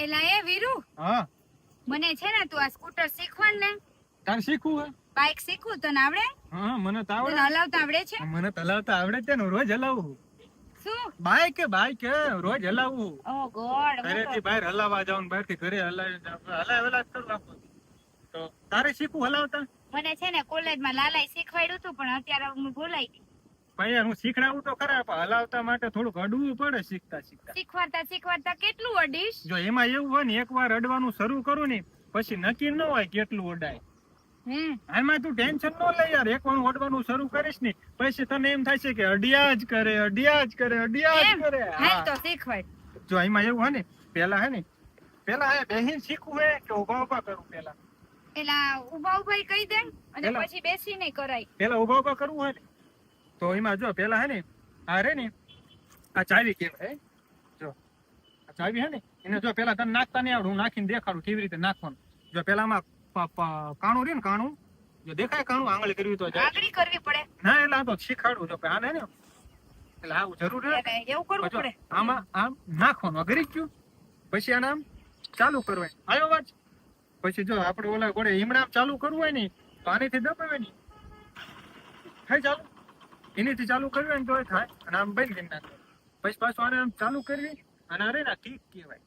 એલા એ વીરુ, હા મને છે ને તું આ સ્કૂટર શીખવાડ ને. તાર શીખવું હે? બાઇક શીખવું તને આવડે? હા મને તો તને આવડે. હલાવતા આવડે છે? મને તો હલાવતા આવડે છે ને, રોજ હલાવું. શું? બાઈક રોજ હલાવું. ઓ ગોડ, ઘરેથી બહાર હલાવવા જાઉં, બહાર થી ઘરે હલાવેલા જ કરું આખું. તો તારે શીખવું હલાવતા? મને છે ને કોલેજમાં લાલાએ શીખવાડ્યું હતું, પણ અત્યારે હું ભૂલાઈ ગઈ. ભાઈ હું શીખડાવું તો ખરા, પણ હલાવતા માટે થોડુંક અડવું પડે શીખતા. શીખવાડતા કેટલું અડીશ? જો એમાં એવું હોય ને, એકવાર અડવાનું શરૂ કરું ને પછી નક્કી ન હોય કેટલું અડાય. આમાં તું ટેન્શન ન લે યાર, એકવાર અડવાનું શરૂ કરીશ ને પછી તને એમ થાય છે કે અડિયા જ કરે. હાલ તો શીખવાડ. જો એમાં એવું હોય ને, પેલા બેહીને શીખવું હે કે ઉભા કરું? પેલા ઉભા કહી દે અને પેલા- પછી બેસીને કરાય. પેલા ઉભા કરવું હોય ને, તો એમાં જો પેલા હે ને આ રે ને આ ચાવી કહેવાય. જો આ ચાવી હે ને, એને જો પેલા તને નાખતા નહીં આવડે, હું નાખીને દેખાડું કેવી રીતે નાખવાનું. જો પેલામાં કાણું રે ને, કાણું જો દેખાય, કાણું આંગળી કરવી તો જાય. આંગળી કરવી પડે? ના એટલે આ તો શીખાડું તો આને ને એટલે આવું જરૂર છે. એવું કરવું પડે? આમાં આમ નાખવાનું, અઘરી ગયું. પછી આને આમ ચાલુ કરવાનું, આવ્યો વાત. પછી જો આપણે ઓલા ગોળે હિમણા ચાલુ કરવું હોય ને, તો આનીથી દબાવે ને થાય ચાલુ, એનીથી ચાલુ કરવી હોય ને તો થાય. અને આમ બંધ કરી નાખે. પછી પાછું આને આમ ચાલુ કરવી, અને અરે ના કીક કહેવાય.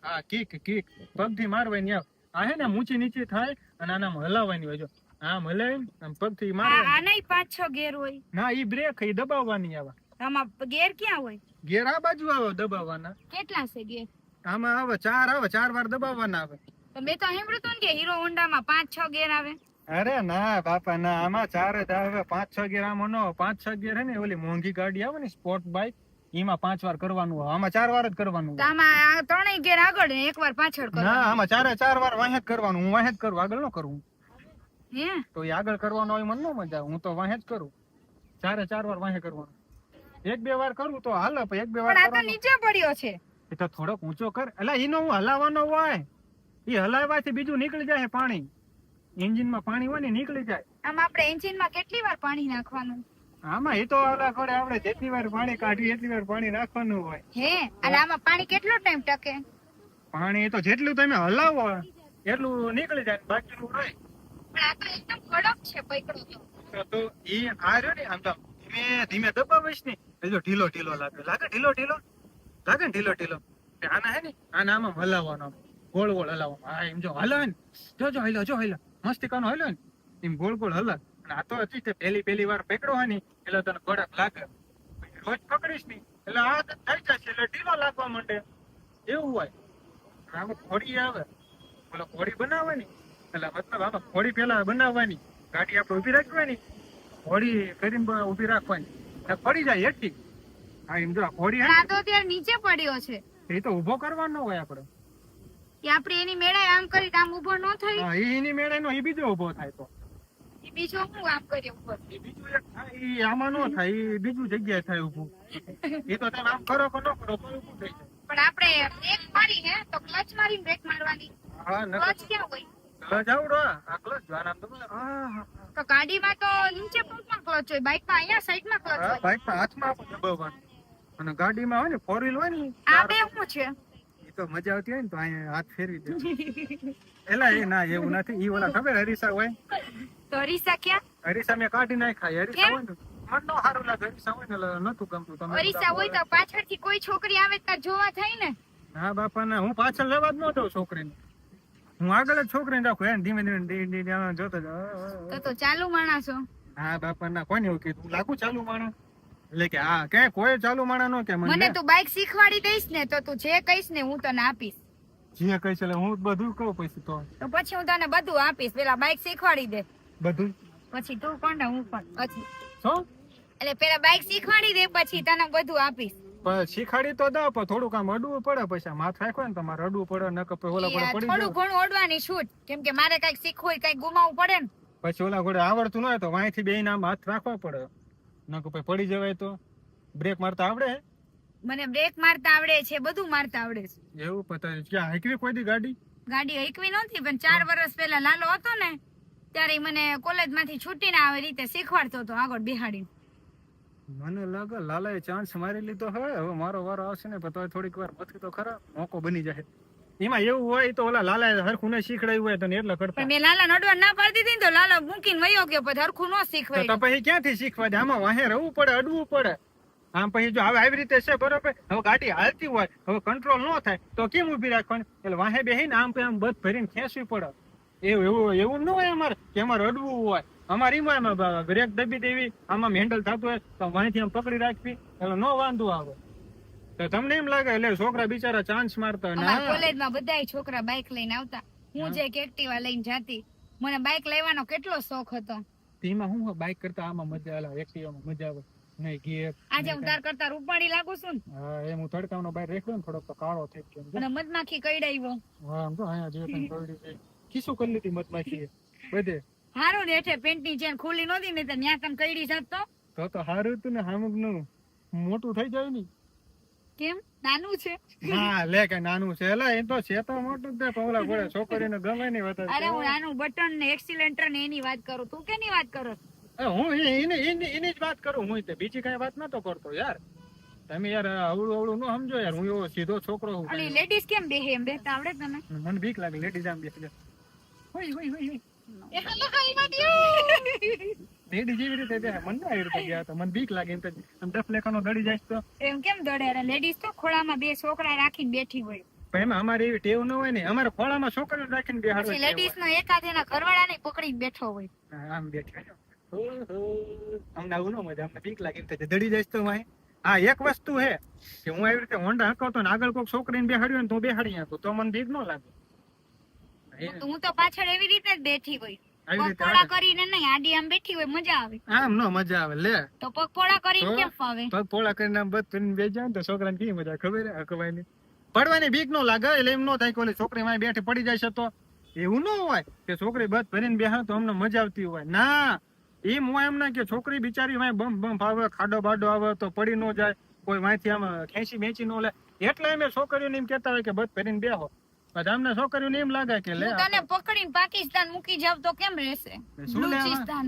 હા કીક પગથી મારવાની. આ હે ને ઊંચી નીચે થાય અને આને આમ હલાવવાની હોય. જો આમ હલાવીને આમ પગથી મારવાની. આ નહીં 5-6 ગેર હોય? ના ઈ બ્રેક, ઈ દબાવવાની આવે. આમાં ગેર ક્યાં હોય? ગેર આ બાજુ આવે દબાવવાના. કેટલા છે ગેર? આમાં આવે 4 વાર દબાવવાના આવે. તો મેં તો સાંભળ્યું હતું ને કે હીરો હોન્ડામાં 5-6 ગેર આવે. અરે ના બાપા ના, આમાં 4 જ આવે. 5-6 ગેર આમાં નો. 5-6 ગેર હે ને ઓલી મોંઘી ગાડી આવે ને સ્પોર્ટ બાઇક, એમાં 5 વાર કરવાનું હોય. આમાં 4 વાર જ કરવાનું તો આમાં 3 ગેર આગળ ને 1 વાર પાછળ હોય. ના આમાં 4 વાર વાહે જ કરવાનું. હું વાહે જ કરું, આગળ ન કરું. હે તો એ આગળ કરવાનો હોય મને ન મજા આવે. હું તો વાહે જ કરું. 4 વાર વાહે કરવાનું. 1-2 વાર કરું તો હાલે, પણ 1-2 વાર પણ આ તો નીચે પડ્યો છે. એ તો થોડોક ઊંચો કર. એટલે એનો હું હલાવવાનો હોય, એ હલાવવાથી બીજું નીકળી જાય પાણી. એન્જિનમાં પાણી હોય ને નીકળી જાય. આમ આપણે એન્જિનમાં કેટલી વાર પાણી નાખવાનું? આમાં એ તો ઓલા ઘોડે આપણે જેટલી વાર પાણી કાઢીએ એટલી વાર પાણી નાખવાનું હોય. હે અને આમાં પાણી કેટલો ટાઈમ ટકે? પાણી તો જેટલું તમે હલાવો એટલું નીકળી જાય, બાકીનું રહે. પણ આ તો એકદમ કડક છે પકડો તો એ આ રહ્યો ને, આમ તો ધીમે દબાવીશ ને જો ઢીલો લાગે ને ઢીલો. આના હે ને આમાં હલાવવાનો, ગોળ હલાવવાનો. હા એમ જો હલાવે ને, જો હિલો મસ્તી કાનો હલો ને એમ ગોળ હલા. અને આ તો હજી પહેલી વાર પકડો હોય ને એટલે તને કડક લાગે. રોજ પકડીશ ને એટલે આ થઈ જશે, એટલે ઢીલો લાગવા માંડે. એવું હોય. આમાં ઘોડી આવે, ઓલો ઘોડી બનાવે ને એટલે મતલબ આમાં ઘોડી પેલા બનાવવાની, ગાડી આપણે ઉભી રાખવાની, ઘોડી કરીને ઉભી રાખવાની, પડી જાય હેઠી. હા એમ જો ઘોડી આ તો અત્યારે નીચે પડ્યો છે. એ તો ઉભો કરવાનો હોય આપણે. કે આપણે એની મેળે આમ કરી આમ ઉભો ન થાય? હા એની મેળે નો એ બીજો ઉભો થાય. તો એ બીજો હું આમ કરી ઉપર એ બીજું એક થાય, એ આમાં નો થાય, એ બીજું જગ્યાએ થાય ઉભું. એ તો તમે આમ કરો કે ન કરો તો ઉભું થઈ જાય. પણ આપણે બ્રેક મારી હે તો ક્લચ મારીને બ્રેક મારવાની. હા ક્લચ ક્યાં હોય? ક્લચ આવડો, આ ક્લચ જોવાના તો તો ગાડીમાં તો નીચે પગમાં ક્લચ હોય, બાઇકમાં અહીંયા સાઈડમાં ક્લચ હોય. બાઈકમાં હાથમાં આપણે દબાવવાનું, અને ગાડીમાં હોય ને 4 વ્હીલ હોય ને આ બે શું છે? એ તો મજા આવતી હોય ને તો અહીંયા હાથ ફેરવી દે. એલા એ ના એવું નથી. ઈ ઓલા ખબર હરીસા હોય, તો અરીસા ક્યાં? હરીસા મેં કાઢી નાખ્યા. હરીસા હોય ને મન નો સારું લાગે. હરીસા હોય ને એટલે નતું ગમતું. તમે અરીસા હોય તો પાછળથી કોઈ છોકરી આવે તો જોવા થાય ને. હા બાપા ના, હું પાછળ લેવા જ ન દઉં છોકરીને. હું આગળ જ છોકરીને રાખું. એને ધીમે જોતો તો ચાલુ માણસો. હા બાપા ના, કોને એવું કીધું? લાગુ ચાલુ માણસ એટલે કે હા કે કોઈ ચાલુ માણસ નો કે મને તું બાઇક શીખવાડી દઈશ ને તો તું જે કહીશ ને હું તને આપીશ. જે કહીશ એટલે હું બધું કહું. પછી તો પછી હું તને બધું આપીશ. પેલા બાઇક શીખવાડી દે, બધું પછી તું પણ હું પણ પછી શું એટલે પેલા બાઇક શીખવાડી દે પછી તને બધું આપીશ. પણ શીખાડી તો દો, પણ થોડુંક આમ અડવું પડે. પછી માથ રાખો ને તમારે અડવું પડે, ન કે ઓલા પડે પડી થોડું ઘણું ઓડવાની છૂટ, કેમ કે મારે કઈક શીખવું હોય, કઈક ગુમાવવું પડે ને. પછી ઓલા ઘોડે આવડતું ન હોય તો વાંયથી બેયને આમ હાથ રાખવા પડે, ન કે પડી જવાય. તો બ્રેક મારતા આવડે? મને બ્રેક મારતા આવડે છે, બધું મારતા આવડે છે. એવું પતા ક્યાં હાઈકવી કોઈ દી ગાડી? ગાડી હાઈકવી નહોતી, પણ 4 વર્ષ પહેલા લાલો હતો ને ત્યારે મને કોલેજ માંથી છૂટીને આવી રીતે શીખવાડતો હતો આગળ બેહાડીને. મને લાગે લાલાએ ચાન્સ મારી લીધો હવે મારો વારો આવશે ને તો થોડીક વાર પછી તો ખરા મોકો બની જાય. એમાં એવું હોય તો ઓલા લાલાએ હરખું ન શીખડાયું હોય તો ને એટલે કરતા. પણ મેં લાલા નડવા ના પાડી દીધી ને તો લાલા મૂકીને વયો ગયો, પછી હરખું ન તો શીખવાય. પછી ક્યાંથી શીખવા દે? આમાં વાહે રહેવું પડે, અડવું પડે. આમ પછી જો હવે આવી રીતે છે બરોબર, હવે ગાડી હાલતી હોય હવે કંટ્રોલ ન થાય તો કેમ ઊભી રાખવાની? એટલે વાહે બેહીને આમ બધ ભરીને ખેંચવી પડે. એવું ન હોય અમારે કે અમારે અડવું હોય. અમારે એમાં બ્રેક દબી દેવી, આમાં હેન્ડલ થતું હોય તો વાંથી આમ પકડી રાખવી, એટલે નો વાંધો આવે. તો તમને એમ લાગે એટલે છોકરા બિચારા ચાન્સ મારતા હોય? અમારા ના, કોલેજમાં બધાય છોકરા બાઇક લઈને આવતા, હું જે એક્ટિવા લઈને જાતી. મને બાઇક લેવાનો કેટલો શોખ હતો. એમાં હું બાઇક કરતા આમાં મજા આવે, એક્ટિવામાં મજા આવે નહીં. ગિયર આજે હું તાર કરતા રૂપાળી લાગુ છું ને, હા એમ હું તડકાનો બહાર રેખડ્યો ને થોડોક તો કાળો થઈ ગયો. અને મધમાખી કઈડાવ્યો. હા આમ તો અહીંયા જે કંઈ કરડી છે ખીસું કરી લીધી મધમાખીએ બધે. હારું ને હેઠે પેન્ટની ચેન ખુલ્લી નહોતી ને તો ન્યા તને કઈડી જાત તો સારું હતું ને, હામુકનું મોટું થઈ જાય ને. કેમ નાનું છે? હા લે કે નાનું છે, એલા એ તો છે તો મોટું જ છે, પણ ઓલા ઘોડે છોકરીને ગમે નહીં અરે વધારે. હું નાનું બટન ને એક્સિલેટર ને એની વાત કરું, તું કેની વાત કરો? હું એની જ વાત કરું, હું તે બીજી કઈ વાત નતો કરતો યાર. તમે યાર અવળું ન સમજો યાર, હું એવો સીધો છોકરો હું. અલી લેડીઝ કેમ બેહે એમ બેહતા આવડે તને? મને બીક લાગે લેડીઝ આમ બેસી જાય. હોય હોય હોય એ હાલો હાઈ વાડ્યો. લેડી જેવી રીતે બેસે, મને ના આવી રીતે ગયા તો મને બીક લાગે. એમ તો આમ ડફ લેખાનો દડી જાય તો એમ કેમ દોડે? અરે લેડીઝ તો ખોળામાં બે છોકરા રાખીને બેઠી હોય. પણ એમાં અમારે એવી ટેવ ન હોય ને, અમારે ખોળામાં છોકરીઓ રાખીને પછી બેહાડવા. લેડીઝ નો એકાદ એના ઘરવાળાને પકડીને બેઠો હોય. આમ બેઠી અમને આવું ન મજા, અમને બીક લાગે એમ થાય દડી જાય તો વાય. હા એક વસ્તુ હે કે હું આવી રીતે હોન્ડા હકાવતો ને આગળ કોઈક છોકરીને બેહાડ્યો ને તો બેહાડી નાખું તો મને બીક ન લાગે. હું તો પાછળ એવી રીતે જ બેઠી હોય, આવી પગ રીતે પોળા કરીને નહીં, આડી આમ બેઠી હોય, મજા આવે. આમ નો મજા આવે લે. તો પગ પોળા કરીને તો? કેમ ફાવે? પગ પોળા કરીને આમ બધ કરીને બેસી જાય ને તો છોકરાને કેવી મજા ખબર હે હકવાય ની. પડવાની બીક ન લાગે એટલે એમ ન થાય કે ઓલી છોકરી માં બેઠી પડી જાય છે તો એવું ન હોય કે છોકરી બધ ભરીને બેહા તો અમને મજા આવતી હોય. ના એમ હોય એમ ના કે છોકરી બિચારી વાય બમ બમ આવે, ખાડો બાડો આવે તો પડી ન જાય, કોઈ વાંથી આમ ખેંચી બેચી ન લે. એટલે અમે છોકરીઓને એમ કેતા હોય કે બધ ભરીને બેહો. પછી અમને છોકરીઓને એમ લાગે કે લે હું તને પકડીને પાકિસ્તાન મૂકી જાવ તો કેમ રહેશે? શું લેવા? બલુચિસ્તાન.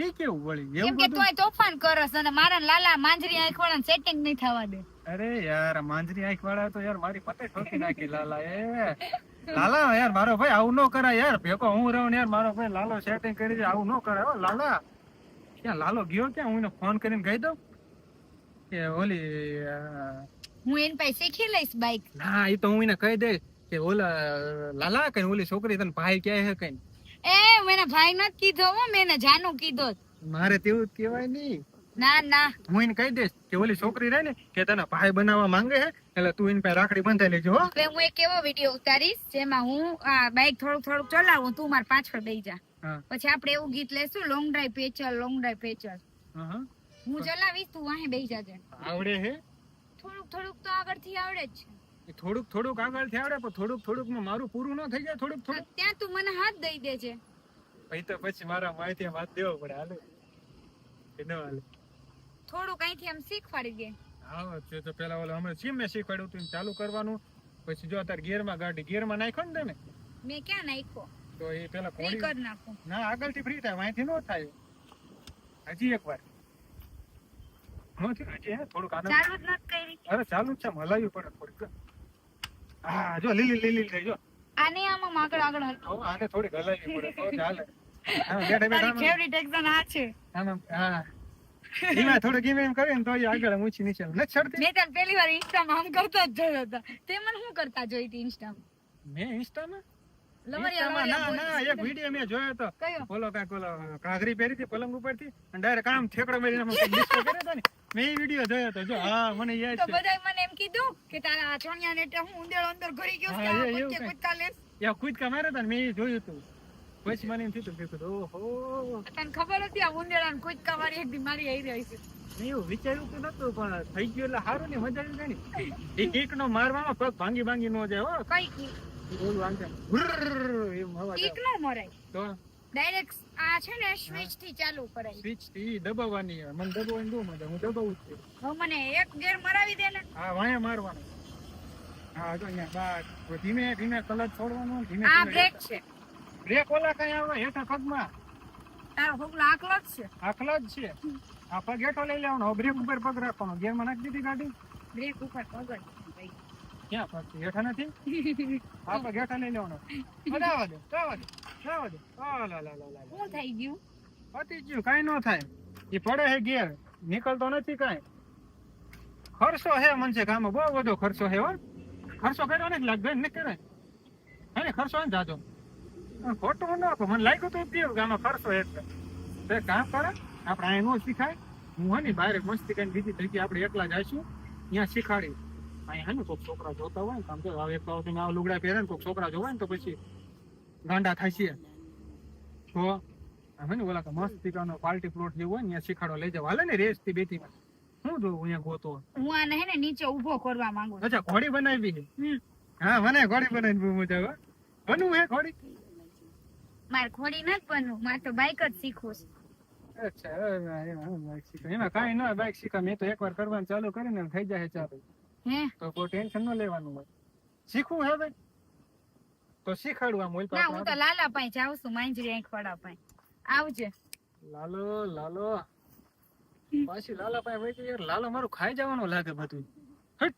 એ કેવું વળી કેમ એવું કે બધું? તોય તોફાન કરસ અને મારા લાલા માંજરી આંખ વાળા સેટિંગ નહીં થવા દે. અરે યાર માંજરી આંખ વાળા તો યાર મારી પતે ઠોકી નાખી લાલા એ. લાલા યાર મારો ભાઈ આવું ન કરાય યાર, ભેગો હું રહું ને યાર મારો ભાઈ લાલો સેટિંગ કરી દે, આવું ન કરાય હો લાલા. ક્યાં લાલો ગયો ક્યાં? હું એને ફોન કરીને કહી દઉં કે ઓલી હું એની પાસે શીખી લઈશ બાઈક. ના એ તો હું એને કહી દઈશ કે ઓલા લાલા કઈ ઓલી છોકરી તને ભાઈ ક્યાં હે કઈ. એ મેને ભાઈ નથી કીધો હો, મેને જાનું કીધો. મારે તેવું જ કહેવાય નહીં. ના ના, હું એને કહી દઈશ કે ઓલી છોકરી રહે ને કે તને ભાઈ બનાવવા માંગે હે, એટલે તું એની પાસે રાખડી બંધાઈ લેજો હો. હવે હું એક એવો વિડીયો ઉતારીશ જેમાં હું આ બાઈક થોડુંક થોડુંક ચલાવું, તું મારા પાછળ બેસી જા. હા પછી આપણે એવું ગીત લેશું, લોંગ ડ્રાઈવ પેચર લોંગ ડ્રાઈવ પેચર. હા હું ચલાવીશ, તું વાહે બેસી જાજે. આવડે હે થોડુંક થોડુંક તો આગળથી આવડે જ છે. થોડુંક આગળથી આવડે પણ થોડુંક માં મારું પૂરું ન થઈ જાય. થોડુંક ત્યાં તું મને હાથ દઈ દેજે. ભાઈ તો પછી મારા માહિતી વાત દેવો પડે. હાલે કે ન હાલે? થોડુંક અહીંથી આમ શીખવાડી દે. હા તો પેલા ઓલા અમે સીમ મેં શીખવાડ્યું હતું ચાલુ કરવાનું. પછી જો અત્યારે ગિયરમાં ગાડી ગિયરમાં નાખ્યો ને તમે મેં ક્યાં નાખ્યો? તો એ પેલા ફ્રી ઘોડી કરી નાખું. ના આગળથી ફ્રી થાય, વાંથી ન થાય. હજી એક વાર હજી હે થોડુંક આનંદ. ચાલુ જ નથી કરી. અરે ચાલુ જ છે, હલાવ્યું પડે થોડીક. હા જો લીલી થઈ જો. આને આમાં આગળ આગળ હલ. તો આને થોડીક હલાવવી પડે તો ચાલે. હા બેઠા તારી બેઠા ફેવરિટ એક્ઝામ આ છે. આમ હા ધીમે થોડુંક એમ કરે ને તો એ આગળ ઊંચી નીચે નથી ચડતી. મેં તને પહેલી વાર ઇન્સ્ટામાં આમ કરતા જ જોયો હતા. તે મને શું કરતા જોઈ હતી ઇન્સ્ટામાં? મેં ઇન્સ્ટામાં લવરિયા ના લવરિયા એક વિડીયો મેં જોયો તો. કયો? ઓલો કાંઈક ઓલો ઘાઘરી પહેરી હતી પલંગ ઉપરથી અને ડાયરેક્ટ આમ ઠેકડો મારીને આમ કંઈક disco કર્યો હતો ને, મેં એ વિડીયો જોયો હતો. જો હા મને યાદ તો છે. બધાય મને એમ કીધું કે તારા ચોણિયા ને હું ઉંદેડો અંદર ઘરી ગયો હા, છે, આ એવું વચ્ચે કાંઈ. કૂદકા લેસ. યા કૂદકા માર્યા હતા ને મેં એ જોયું હતું. પછી મને એમ થયું ઓહો તને ખબર હતી આ ઉંદેડા ને કૂદકા મારી એક દી મારી આવી રહી છે. મેં એવું વિચાર્યું તો નતું પણ થઈ ગયું એટલે સારું ને મજા આવી ગઈ ને. એ કિક નો મારવામાં પગ ભાંગી ન જાય હો. કઈ કી? ઓલું આમ તેમ હુર્ર એમ અવાજ ટીક આવે. નો મરાય. તો ડાયરેક્ટ આ છે ને સ્વિચ થી ચાલુ કરાય. સ્વિચ થી દબાવવાની હોય. મને દબાવવાની બહુ મજા, હું દબાવું જ છું. હવે મને એક ગેર મરાવી દે ને. હા વાયા મારવાનું. હા જો અહીંયા બસ ધીમે ધીમે ક્લચ છોડવાનું. ધીમે આ ધીમે બ્રેક છે. બ્રેક ઓલા કઈ આવે હેઠા પગમાં તારો હોગલો આકલો જ છે. આખલા જ છે. આ પગ હેઠો લઈ લેવાનો, બ્રેક ઉપર પગ રાખવાનો, ગેરમાં નાખી દીધી ગાડી. બ્રેક ઉપર પગડ ભાઈ. ક્યાં પગ છે? હેઠા નથી? આ પગ હેઠા લઈ લેવાનો. જવા દે, જવા દે, જવા દે. લા લા લા લા લા. શું થઈ ગયું? પતી ગયું, કાંઈ ન થાય. એ પડે છે ગેર, નીકળતો નથી કાંઈ. ખર્ચો હે મનસે કામમાં, બહુ બધો ખર્ચો હે હો. ખર્ચો કર્યો ને લાગ ને કરે હે ને, ખર્ચો ને જાજો. ખોટું ન આપો, મને લાગ્યું તું પીવું કે આમાં ખર્ચો એટલે. તો એક કામ કરે, આપણે અહીં નો શીખાય. હું હે ને બહાર મસ્તી કરીને બીજી જગ્યાએ આપણે એકલા જઈશું, ત્યાં શીખાડી. અહીં હે ને કોઈક છોકરા જોતા હોય ને, કામ તો હવે એક પાવથી આ લુગડા પહેરે ને કોઈક છોકરા જોવાય ને તો પછી ગાંડા થાય છે. તો હે ને ઓલા મસ્તી કરવાનો પાર્ટી પ્લોટ જેવું હોય ને ત્યાં શીખાડો લઈ જાવ. હાલે ને રેસ થી બેથી માં શું જોવું અહીંયા ગોતો. હું આને હે ને નીચે ઊભો કરવા માંગુ છું. અચ્છા, ઘોડી બનાવી છે. હા, મને ઘોડી બનાવીને બહુ મજા આવે. બનવું હે ઘોડી? મારે ઘોડી નથી બનવું, મારે તો બાઇક જ શીખવું છે. અચ્છા, બાઇક શીખવા એમાં કાંઈ ન હોય. બાઇક શીખવા મેં તો એકવાર કરવાનું ચાલુ કરીને થઈ જાય ચાલુ, હે તો કોઈ ટેન્શન ન લેવાનું હોય. શીખવું હે ભાઈ તો શીખાડું. આમ ના, હું તો લાલા પાસે જાઉં છું, માંજરી આંખ વાળા પાસે. આવજે. લાલો લાલો પાછી લાલા પાસે વહી ગઈ યાર. લાલો મારું ખાઈ જવાનું લાગે બધું. હટ